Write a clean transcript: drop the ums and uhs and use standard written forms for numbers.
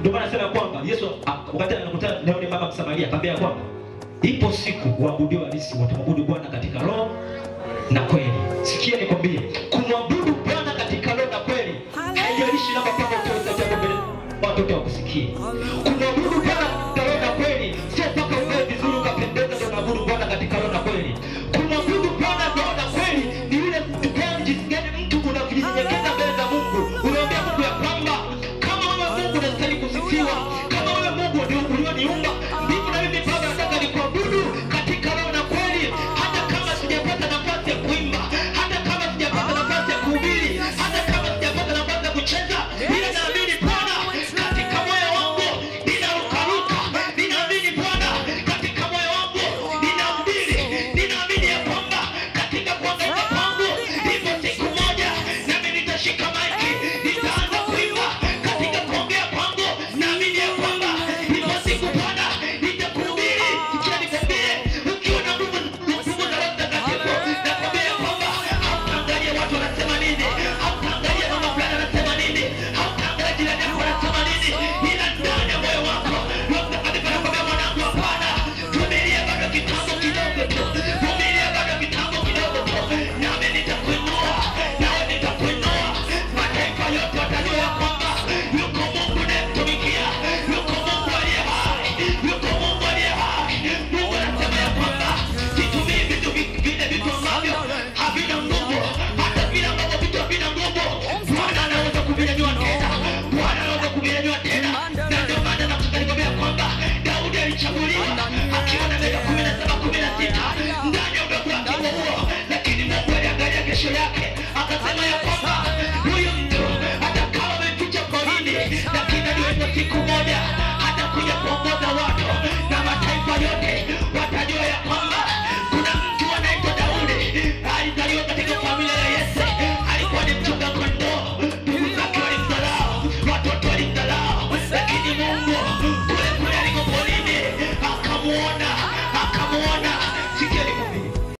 Ndio maana nasema kwamba Yesu wakati anakutana na yule mama Msamaria akamwambia kwamba ipo siku waabudu halisi watamwabudu Bwana katika roho na kweli. Sikia nikwambie, kumwabudu Bwana katika roho na kweli haijalishi labda kama utaweza mbele watoto wakusikie. Kumwabudu Bwana katika roho na kweli sio mpaka uwe vizuri ukapendeza ndio unaabudu Bwana katika roho na kweli. Kumwabudu Bwana roho na kweli ni ile mtu gani, jinsi gani mtu unajinyenyekeza mbele za Mungu. Unaambia Mungu ya kwamba kama wewe Mungu unastahili kusifiwa, kama wewe Mungu ndio ulioniumba, mimi na mimi Baba nataka nikuabudu katika roho na kweli, hata kama sijapata nafasi ya kuimba, hata kama sijapata nafasi ya kuhubiri, hata kama sijapata nafasi ya kucheza, ila naamini Bwana katika moyo wangu ninarukaruka, ninaamini Bwana katika moyo wangu ninahubiri, ninaamini ya kwamba katika kuangaika kwangu ipo siku moja nami nitashika maiki, nitaanza kuimba katika kuongea kwangu, naamini ya kwamba ipo siku Bwana nitakuhubiri. Sikia nikwambie, ukiwa na nguvu za Roho Mtakatifu, nakwambia ya kwamba hautaangalia watu wanasema nini, hautaangalia mama fulani anasema nini, hautaangalia jirani yako anasema nini, ila ndani ya moyo wako Roho Mtakatifu anakwambia mwanangu, hapana, vumilia bado kitambo kidogo tu, vumilia bado kitambo kidogo tu, nami nitakuinua, nawe nitakuinua. Mataifa yote watajua ya kwamba yuko Mungu unayemtumikia, yuko Mungu aliye hai, yuko Mungu aliye hai. Mungu anasema ya kwamba situmii vitu vile vitu ambavyo havina nguvu, hata vile ambavyo vitu havina nguvu Bwana anaweza kuvinyanyua tena, Bwana anaweza kuvinyanyua tena. Na ndio maana nakuambia kwamba Daudi alichaguliwa akiwa na miaka 17-16 ndani ya udogo wake huo, lakini Mungu aliangalia kesho yake akasema ya kwamba huyu mtu atakawa ameficha porini, lakini aliweza siku moja atakuja kuongoza watu na mataifa yote watajua ya kwamba kuna mtu anaitwa Daudi alizaliwa katika familia ya Yese, alikuwa ni mchungaji